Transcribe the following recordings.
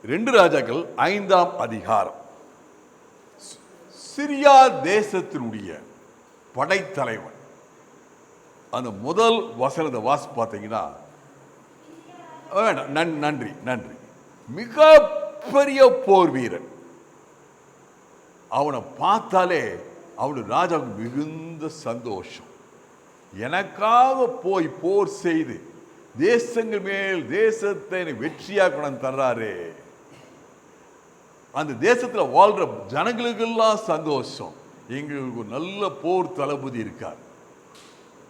2 ராஜாக்கள் 5ஆம் அதிகாரம். சிரியா தேசத்தினுடைய படைத்தலைவன் அந்த முதல் வசனத்தை வாசி பார்த்தீங்கன்னா, நன்றி நன்றி, மிக பெரிய போர் வீரன். அவனை பார்த்தாலே அவனுடைய ராஜாவுக்கு மிகுந்த சந்தோஷம். எனக்காக போய் போர் செய்து தேசங்கள் மேல் தேசத்தை வெற்றியாக கொண்டு தர்றாரு. அந்த தேசத்தில் வாழ்ற ஜனங்களுக்கெல்லாம் சந்தோஷம். எங்களுக்கு ஒரு நல்ல போர் தளபதி இருக்கார்,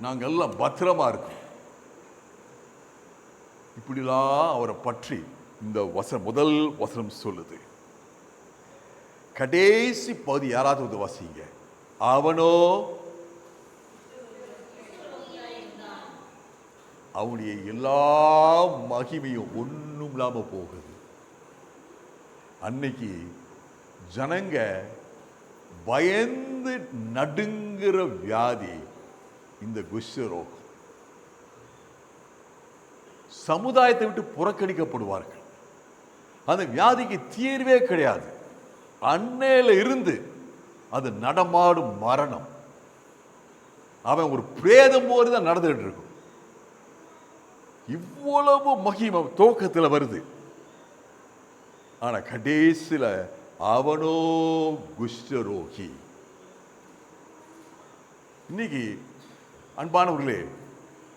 நாங்கள் எல்லாம் பத்திரமா இருக்கோம். இப்படிலாம் அவரை பற்றி இந்த முதல் வசனம் சொல்லுது. கடைசி பகுதி யாராவது வாசிங்க. அவனோ அவனுடைய எல்லா மகிமையும் ஒன்றும் இல்லாம போகுது. அன்னைக்கு ஜனங்க பயந்து நடுங்குற வியாதி இந்த குஷ்டரோகம். சமுதாயத்தை விட்டு புறக்கணிக்கப்படுவார்கள். அந்த வியாதிக்கு தீர்வே கிடையாது. அன்னையில இருந்து அது நடமாடும் மரணம். அவன் ஒரு பிரேதம் போது தான் நடந்துட்டு இருக்கும். இவ்வளவு மகிமை துவக்கத்தில் வருது. ஆனா கடைசியில அவனோ குஷ்டரோகி. இன்னைக்கு அன்பானவர்களே,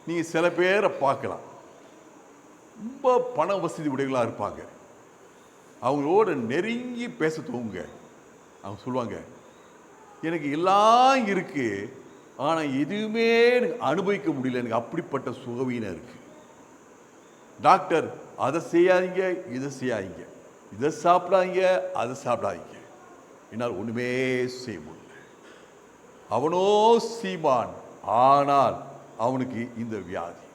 நீங்க சில பேரை பார்க்கலாம், ரொம்ப பண வசதி உடையவர்களா இருப்பாங்க. அவங்களோட நெருங்கி பேச தூங்க அவங்க சொல்லுவாங்க, எனக்கு எல்லாம் இருக்கு, ஆனா எதுவுமே அனுபவிக்க முடியல, எனக்கு அப்படிப்பட்ட சுகவீனம் இருக்கு. டாக்டர் அதை செய்யாதீங்க, இதை செய்யாதீங்க, இதை சாப்பிடாதீங்க, அதை சாப்பிடாதீங்க, என்னால் ஒண்ணுமே செய்ய முடியல. அவனோ சீமான், ஆனால் அவனுக்கு இந்த வியாதி.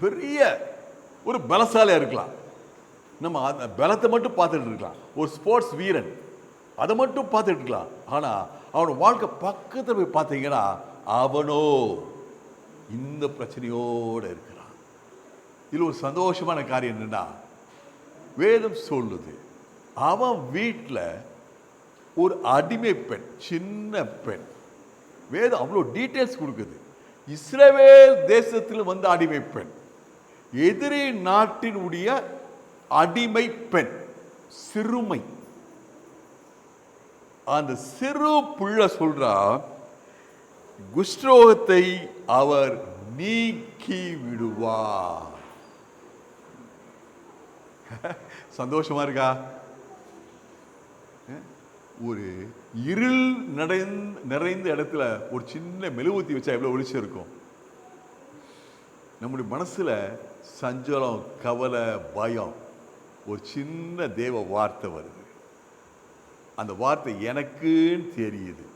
பெரிய ஒரு பலசாலியா இருக்கலாம், நம்ம அந்த பலத்தை மட்டும் பார்த்துட்டு இருக்கலாம். ஒரு ஸ்போர்ட்ஸ் வீரன், அதை மட்டும் பார்த்துட்டு இருக்கலாம். ஆனா அவனோட வாழ்க்கை பக்கத்தில் போய் பார்த்தீங்கன்னா அவனோ இந்த பிரச்சனையோட இருக்கிறான். இதுல ஒரு சந்தோஷமான காரியம் என்னன்னா, வேதம் சொல்லுது, அவன் வீட்டில் ஒரு அடிமை பெண், சின்ன பெண். வேதம் அவ்வளோ டீட்டெயில்ஸ் கொடுக்குது. இஸ்ரவேல் தேசத்தில் வந்த அடிமை பெண், எதிரி நாட்டினுடைய அடிமை பெண், சிறுமை. அந்த சிறு பிள்ளை சொல்றா, குஷ்டரோகத்தை அவர் நீக்கி விடுவார். சந்தோஷமா இருக்கா? ஒரு இருள் நிறைந்த இடத்துல ஒரு சின்ன மெழுகுவத்தி வச்சா எவ்வளவு வெளிச்சம் இருக்கும். நம்முடைய மனசுல சஞ்சலம், கவலை, பயம், ஒரு சின்ன தேவ வார்த்தை வருது. அந்த வார்த்தை எனக்குன்னு தெரியுது.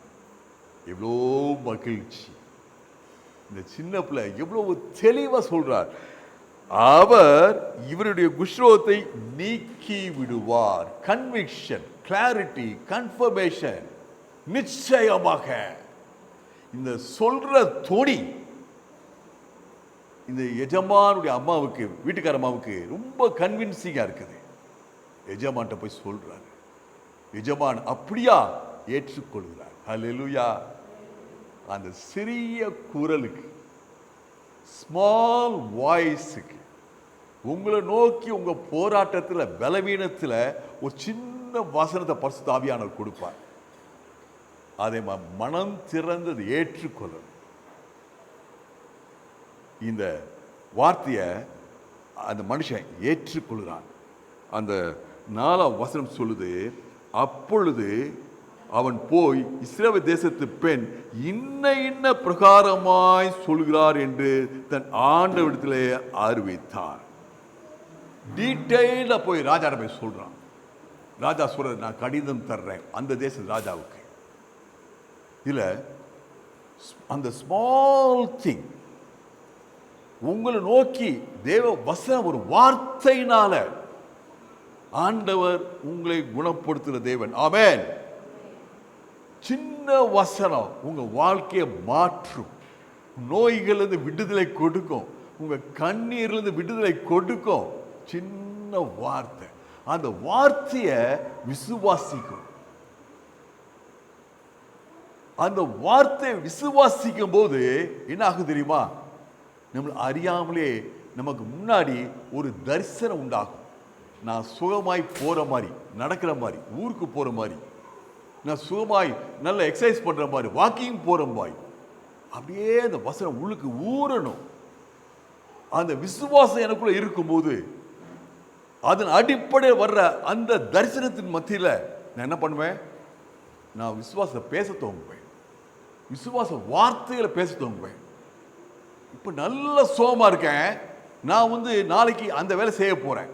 எவ்வளோ மகிழ்ச்சி. இந்த சின்ன பிள்ளை எவ்வளவு தெளிவா சொல்றார், அவர் இவருடைய குஷ்ரோகத்தை நீக்கி விடுவார். Conviction, clarity, confirmation. நிச்சயமாக இந்த சொல்ற தொனி இந்த எஜமானுடைய அம்மாவுக்கு, வீட்டுக்கார அம்மாவுக்கு ரொம்ப கன்வின்சிங்கா இருக்குது. எஜமான்ட்ட போய் சொல்றாரு, எஜமான் அப்படியா ஏற்றுக்கொள்கிறார். ஹல்லேலூயா. அந்த சிறிய குரலுக்கு, ஸ்மால் வாய்ஸுக்கு, உங்களை நோக்கி உங்க போராட்டத்தில், பலவீனத்தில் ஒரு சின்ன வசனத்தை பரிசுத்த ஆவியானவர் கொடுப்பார். அதை மனம் திறந்தது ஏற்றுக்கொள்ளும். இந்த வார்த்தையை அந்த மனுஷன் ஏற்றுக்கொள்கிறான். அந்த 4ஆம் வசனம் சொல்லுது, அப்பொழுது அவன் போய் இஸ்ரவேல் தேசத்து பெண் இன்ன பிரகாரமாய் சொல்கிறார் என்று தன் ஆண்டவரிடத்திலே அறிவித்தார். டீட்டெயிலா போய் ராஜா போய் சொல்றான். ராஜா சொல்றது, நான் கடிதம் தர்றேன் அந்த தேச ராஜாவுக்கு. இல்ல அந்த ஸ்மால் திங் உங்களை நோக்கி தேவ வசனம் ஒரு வார்த்தையினால ஆண்டவர் உங்களை குணப்படுத்துகிற தேவன். ஆமென். சின்ன வசனம் உங்க வாழ்க்கையை மாற்றும். நோய்களிலிருந்து விடுதலை கொடுக்கும், உங்க கண்ணீரிலிருந்து விடுதலை கொடுக்கும். சின்ன வார்த்தை. அந்த வார்த்தையை விசுவாசிக்கும். அந்த வார்த்தையை விசுவாசிக்கும் போது என்ன ஆகும் தெரியுமா? நம்ம அறியாமலே நமக்கு முன்னாடி ஒரு தரிசனம் உண்டாகும். நான் சுகமாய் போற மாதிரி, நடக்கிற மாதிரி, ஊருக்கு போற மாதிரி, நான் சுகமாய் நல்ல எக்ஸசைஸ் பண்ற மாதிரி, வாக்கிங் போற மாதிரி, அப்படியே அந்த வசனம் உள்ளுக்கு ஊறணும். அந்த விசுவாசம் எனக்குள்ள இருக்கும்போது அதன் அடிப்படையில் வர்ற அந்த தரிசனத்தின் மத்தியில் நான் என்ன பண்ணுவேன்? நான் விசுவாசத்தை பேச துவங்குவேன். விசுவாச வார்த்தைகளை பேச துவங்குவேன். இப்போ நல்ல சோமா இருக்கேன். நான் நாளைக்கு அந்த வேலை செய்ய போறேன்.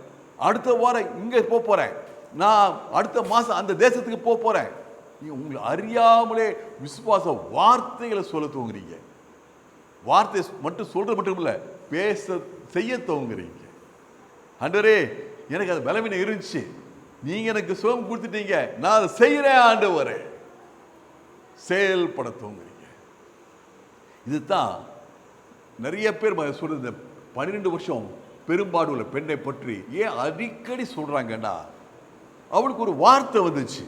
அடுத்த வாரம் இங்கே போறேன். நான் அடுத்த மாசம் அந்த தேசத்துக்கு போறேன். நீங்க உங்களை அறியாமலே விசுவாச வார்த்தைகளை சொல்ல துவங்குறீங்க. வார்த்தை மட்டும் சொல்றது மட்டும் இல்ல, பேச செய்ய துவங்குறீங்க. ஆண்டவரே, எனக்கு அது பலவீனம் இருந்துச்சு, நீங்க எனக்கு சுகம் கொடுத்துட்டீங்க, நான் அதை செய்யறேன் ஆண்டவரே. செயல்பட துவங்குறீங்க. இதுதான் நிறைய பேர் சொல்றது. 12 வருஷம் பெரும்பாடு உள்ள பெண்ணை பற்றி ஏன் அடிக்கடி சொல்றாங்கன்னா, அவளுக்கு ஒரு வார்த்தை வந்துச்சு,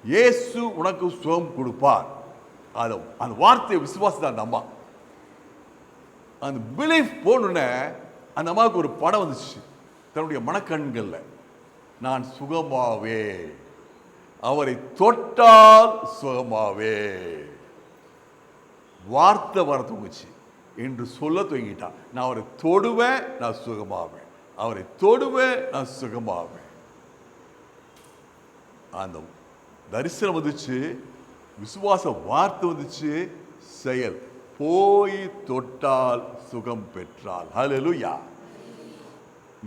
இயேசு உனக்கு சுகம் கொடுப்பார். அந்த வார்த்தையை விசுவாசம் அந்த அம்மா, அந்த பிலீஃப் போன அந்த அம்மாவுக்கு ஒரு படம் வந்துச்சு தன்னுடைய மனக்கண்கள்ல. நான் சுகமாவே, அவரை தொட்டால் சுகமாவே. வார்த்தை வர தூங்குச்சு என்று சொல்ல துவங்கிட்டான். நான் அவரை தொடுவேன், நான் சுகமாவேன். அவரை தொடுவேன், நான் சுகமாவேன். அந்த தரிசனம் வந்துச்சு, விசுவாச வார்த்தை வந்துச்சு, செயல். போய் தொட்டால் சுகம் பெற்றால். ஹல்லேலூயா.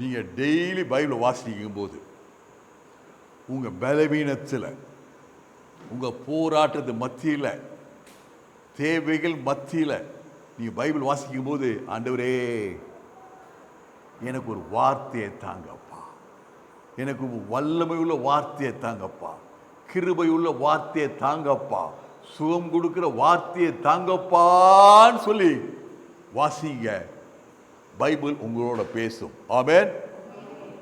நீங்க டெய்லி பைபிள் வாசிக்கும் போது உங்க பலவீனத்தில், உங்க போராட்டத்து மத்தியில், தேவைகள் மத்தியில் நீங்க பைபிள் வாசிக்கும் போது, ஆண்டவரே எனக்கு ஒரு வார்த்தையை தாங்கப்பா, எனக்கு வல்லமை உள்ள வார்த்தையை தாங்கப்பா, கிருபை உள்ள வார்த்தையை தாங்கப்பா, சுகம் கொடுக்கிற வார்த்தையை தாங்கப்பான்னு சொல்லி வாசிங்க. பைபிள் உங்களோட பேசும். ஆமென்.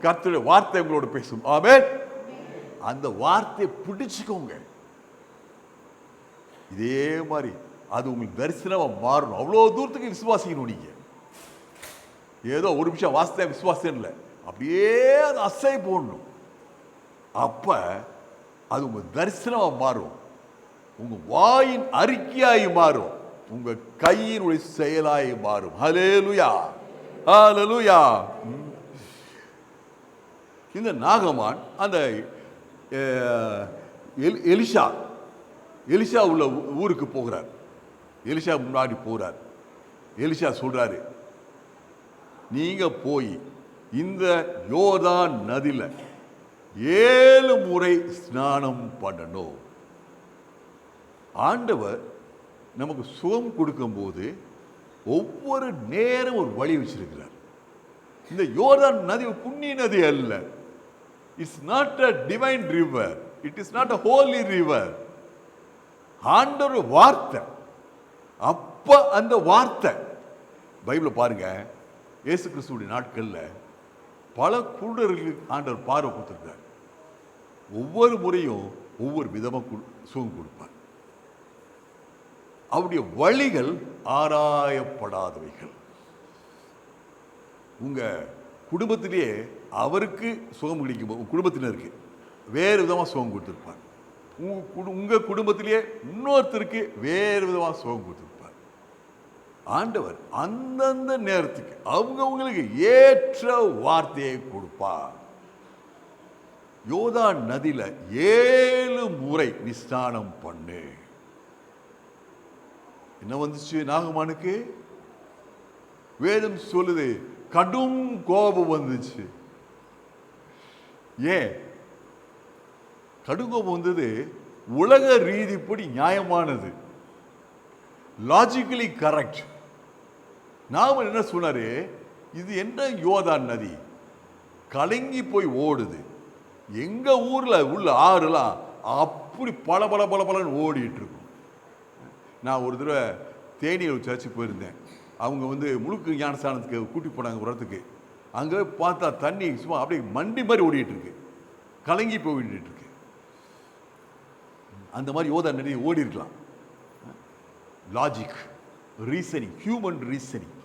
கர்த்தருடைய வார்த்தை உங்களோட பேசும். ஆமென். அந்த வார்த்தையை பிடிச்சுக்கோங்க. இதே மாதிரி அது உங்களுக்கு தரிசனமா மாறணும். அவ்வளோ தூரத்துக்கு விசுவாசிக்கணும். நீங்க ஏதோ ஒரு நிமிஷம் வாசித்த விசுவாசம் இல்லை, அப்படியே அது அசை போடணும். அப்ப அது உங்க தரிசனமா மாறும், உங்க வாயின் அறிக்கையாய் மாறும், உங்க கையினுடைய செயலாய் மாறும். ஹல்லேலூயா, ஹல்லேலூயா. இந்த நாகமான் அந்த எலிஷா உள்ள ஊருக்கு போகிறார். எலிஷா முன்னாடி போறார். எலிஷா சொல்றாரு, நீங்க போய் இந்த யோர்தான் நதியில 7 முறை ஸ்நானம் பண்ணணும். ஆண்டவர் நமக்கு சுகம் கொடுக்கும் போது ஒவ்வொரு நேரம் ஒரு வழி வச்சிருக்கிறார். இந்த யோர்தான் நதி புண்ணிய நதி அல்ல. It's not a divine river, it is not a holy river. ஆண்டவர் வார்த்தை. அப்ப அந்த வார்த்தை பைபிள் பாருங்க, இயேசு கிறிஸ்துவுடைய நாட்கள்ல பல குருடர்களுக்கு ஆண்டவர் பார்வை கொடுத்திருக்கார். ஒவ்வொரு முறையும் ஒவ்வொரு விதமாக சுகம் கொடுப்பார். அவருடைய வழிகள் ஆராயப்படாதவைகள். உங்க குடும்பத்திலேயே அவருக்கு சுகம் கிடைக்கும், குடும்பத்தினருக்கு வேறு விதமாக சுகம் கொடுத்திருப்பார். உங்க குடும்பத்திலேயே இன்னொருத்தருக்கு வேறு விதமாக சுகம் கொடுத்திருப்பார். ஆண்டவர் அந்தந்த நேரத்துக்கு அவங்களுக்கு ஏற்ற வார்த்தையை கொடுப்பார். யோர்தான் நதியில 7 முறை நீ ஸ்நானம் பண்ணு. என்ன வந்துச்சு நாகமானுக்கு? வேதம் சொல்லுது, கடும் கோபம் வந்துச்சு. ஏன் கடும் கோபம் வந்தது? உலக ரீதிப்படி நியாயமானது, லாஜிக்கலி கரெக்ட். நாம என்ன சொன்னாரு, இது என்ன யோர்தான் நதி கலங்கி போய் ஓடுது, எங்க ஊர்ல உள்ள ஆறுலாம் அப்படி பல பல பல பலன்னு ஓடிட்டு இருக்கும். நான் ஒரு தடவை தேனியில் சர்ச்சுக்கு போயிருந்தேன். அவங்க முழுக்கு ஞானஸ்தானத்துக்கு கூட்டி போனாங்க ஒரு இடத்துக்கு. அங்கே பார்த்தா தண்ணி சும்மா அப்படியே மண்டி மாதிரி ஓடிட்டு இருக்கு, கலங்கி போயிட்டு இருக்கு. அந்த மாதிரி யோதா நிறைய ஓடி இருக்கலாம். Logic, reasoning, human reasoning.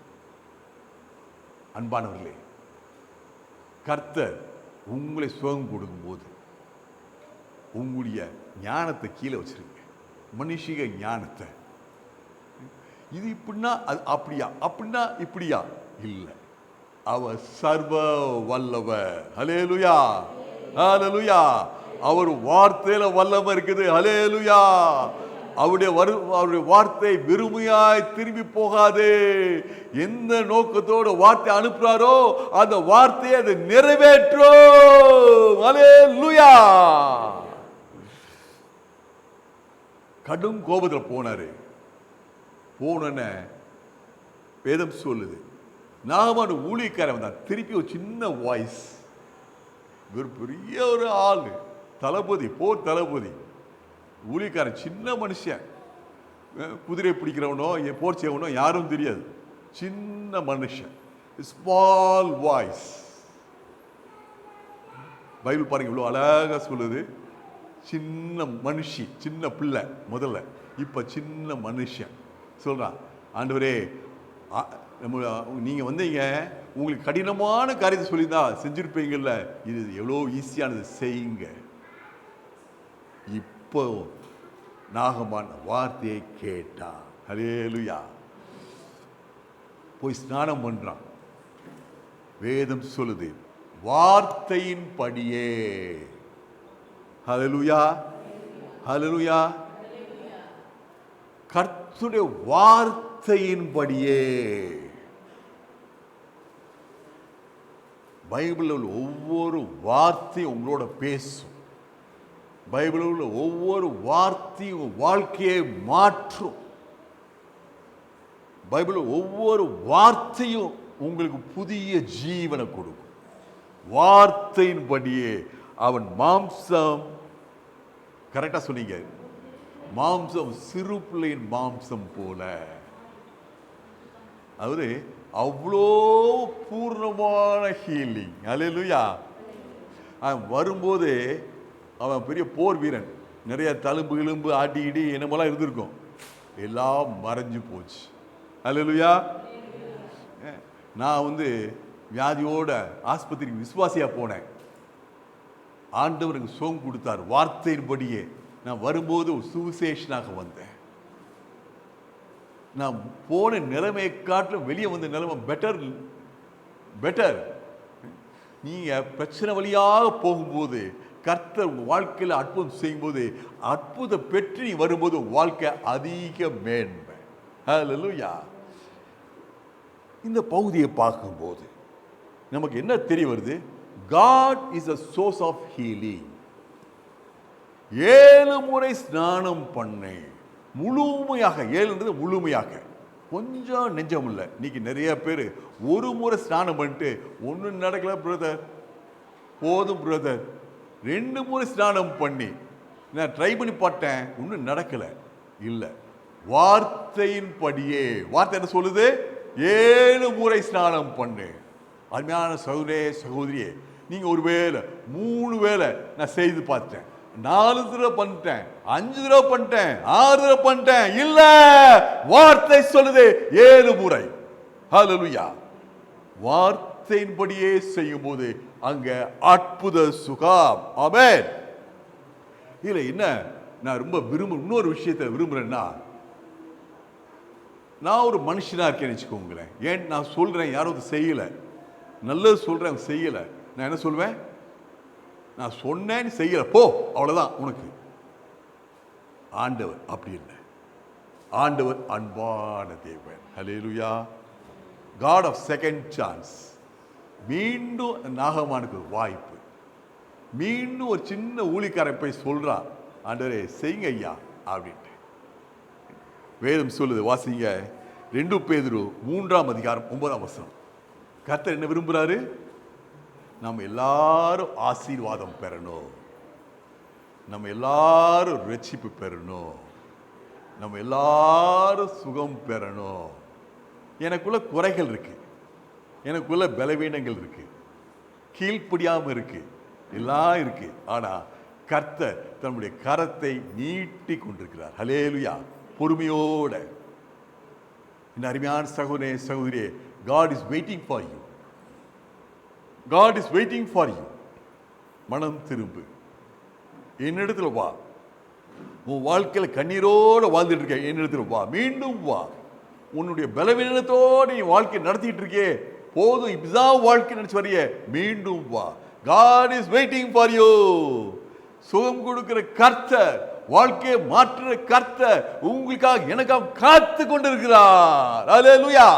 அன்பானவர்களே, கர்த்தர் உங்களை சுகம் கொடுக்கும்போது உங்களுடைய ஞானத்தை கீழே வச்சிருங்க, மனுஷிக ஞானத்தை. இது இப்படின்னா அது அப்படியா, அப்படின்னா இப்படியா இல்லை. அவர் சர்வ வல்லவர். ஹல்லேலூயா, ஹல்லேலூயா. அவர் வார்த்தையில வல்லமை இருக்குது. ஹல்லேலூயா. அவருடைய வார்த்தை வெறுமையாய் திரும்பி போகாது. எந்த நோக்கத்தோடு வார்த்தை அனுப்புறாரோ அந்த வார்த்தையை அது நிறைவேற்றும். ஹல்லேலூயா. கடும் கோபத்தில் போனாரு. போன வேதம் சொல்லுது, நாம ஊழியக்காரன் தான். திருப்பி ஒரு சின்ன வாய்ஸ், ஒரு பெரிய ஒரு ஆளு, தளபதி, போர் தளபதி, ஊழியக்காரன் சின்ன மனுஷன், குதிரை பிடிக்கிறவனோ போர் செய்வனோ யாரும் தெரியாது, சின்ன மனுஷன், ஸ்மால் வாய்ஸ். பைபிள் பாருங்க இவ்வளோ அழகா சொல்லுது. சின்ன மனுஷி, சின்ன பிள்ளை முதல்ல, இப்ப சின்ன மனுஷன் சொல்றான், ஆண்டவரே நீங்க வந்தீங்க, உங்களுக்கு கடினமான காரியத்தை சொல்லியிருந்தா செஞ்சிருப்பீங்கல்ல, இது எவ்வளோ ஈஸியானது, செய்யுங்க. இப்போ நாகமான வார்த்தையை கேட்டான். ஹல்லேலூயா. போய் ஸ்நானம் பண்றான். வேதம் சொல்லுது வார்த்தையின் படியே. ஹல்லேலூயா, ஹல்லேலூயா. கர்த்தருடைய வார்த்தையின் படியே. பைபிளில் உள்ள ஒவ்வொரு வார்த்தையும் உங்களோட பேசும். பைபிளில் உள்ள ஒவ்வொரு வார்த்தையும் வாழ்க்கையை மாற்றும். பைபிளில் ஒவ்வொரு வார்த்தையும் உங்களுக்கு புதிய ஜீவனை கொடுக்கும். வார்த்தையின்படியே அவன் மாம்சம், கரெக்டா சொன்னீங்க, மாம்சம் சிறு பிள்ளையின் மாம்சம் போல. அவரு அவ்வளோ பூர்ணமான ஹீலிங். ஹல்லேலூயா. அவன் வரும்போது அவன் பெரிய போர் வீரன், நிறைய தழும்பு கிளும்பு ஆட்டிக்கிட்டு என்னமெல்லாம் இருந்திருக்கும், எல்லாம் மறைஞ்சு போச்சு. ஹல்லேலூயா. நான் வியாதியோட ஆஸ்பத்திரிக்கு விசுவாசியா போனேன். ஆண்டவருக்கு சுகம் கொடுத்தார் வார்த்தையின்படியே. நான் வரும்போது சுவிசேஷனாக வந்தேன். நான் போன நிலைமையை காட்டிலும் வெளியே வந்த நிலைமை பெட்டர் பெட்டர். நீங்க பிரச்சனை வழியாக போகும்போது கர்த்தர் உங்க வாழ்க்கையில் அற்புதம் செய்யும்போது, அற்புதம் பெற்று நீ வரும்போது வாழ்க்கை அதிக மேன்மை. ஹல்லேலூயா. இந்த பகுதியை பார்க்கும்போது நமக்கு என்ன தெரிய வருது? God is a source of healing. 7 முறை ஸ்நானம் பண்ணேன் முழுமையாக. 7 முழுமையாக, கொஞ்சம் நெஞ்சம் இல்லை. இன்னைக்கு நிறைய பேர் ஒரு முறை ஸ்நானம் பண்ணிட்டு ஒன்றும் நடக்கல பிரதர், போதும் பிரதர். 2 முறை ஸ்நானம் பண்ணி நான் ட்ரை பண்ணி பார்த்தேன், ஒன்றும் நடக்கலை. இல்லை, வார்த்தையின் படியே. வார்த்தை என்ன சொல்லுது? 7 முறை ஸ்நானம் பண்ணு. அருமையான சகோதரே சகோதரியே, நீங்க ஒரு வேளை 3 வேளை நான் செய்து பார்த்தேன், 4 தடவை பண்ணிட்டேன், 5 தடவை பண்ணிட்டேன், 6 தடவை பண்ணிட்டேன். இல்ல, வார்த்தை சொல்லுது 7 முறை. ஹல்லேலூயா. வார்த்தையின்படியே செய்யும் போது அங்க அற்புத சுகம். ஆமென். இல்ல, என்ன நான் ரொம்ப இன்னொரு விஷயத்தை விரும்புறேன்னா, நான் ஒரு மனுஷனா இருக்கேன்னு வச்சுக்கோங்களேன். ஏன் நான் சொல்றேன், யாரும் செய்யல, நல்லது சொல்றேன், செய்யல, நான் என்ன சொல்வேன்? நான் சொன்னேன் செய்யல, போ, அவ்வளவுதான் உனக்கு. ஆண்டவர் அப்படி இல்லை. ஆண்டவர் அன்பான தேவன். ஹல்லேலூயா. God of second chance. மீண்டும் நாகமானுக்கு ஒரு வாய்ப்பு. மீண்டும் ஒரு சின்ன ஊழிக்காரன் போய் சொல்றா, ஆண்டவரே செய்யுங்க ஐயா அப்படின்ட்டு. வேதம் சொல்லுது, வாசிங்க 2 பேதுரு 3ஆம் அதிகாரம் 9ஆம் வசனம். கர்த்தர் என்ன விரும்புறாரு? நம்ம எல்லாரும் ஆசீர்வாதம் பெறணும், நம்ம எல்லாரும் ரட்சிப்பு பெறணும், நம்ம எல்லாரும் சுகம் பெறணும். எனக்குள்ள குறைகள் இருக்கு, எனக்குள்ள பலவீனங்கள் இருக்கு, கீழ்ப்படியாம இருக்கு, எல்லாம் இருக்கு. ஆனா கர்த்தர் தன்னுடைய கரத்தை நீட்டி கொண்டிருக்கிறார். ஹல்லேலூயா. பொறுமையோட. இந்த அருமையான சகோதரே சகோதரியே, God is waiting for you. God is waiting for you. மனம் திரும்பு, என்னிடத்துல வா. உன் வாழ்க்கையில கண்ணீரோட வாழ்ந்துட்டு இருக்க, என்னிடத்துல வா, மீண்டும் வா. உன்னுடைய பலவீனத்தோடு நீ வாழ்க்கை நடத்திட்டு இருக்கே, போதும் இப்படிதான் வாழ்க்கை நினைச்சு வரைய, மீண்டும் வா. God is waiting for you. சுகம் கொடுக்கிற கர்த்தர், வாழ்க்கையை மாற்றுற கர்த்தர் உங்களுக்காக எனக்காக காத்து கொண்டிருக்கிறார். அல்லேலூயா.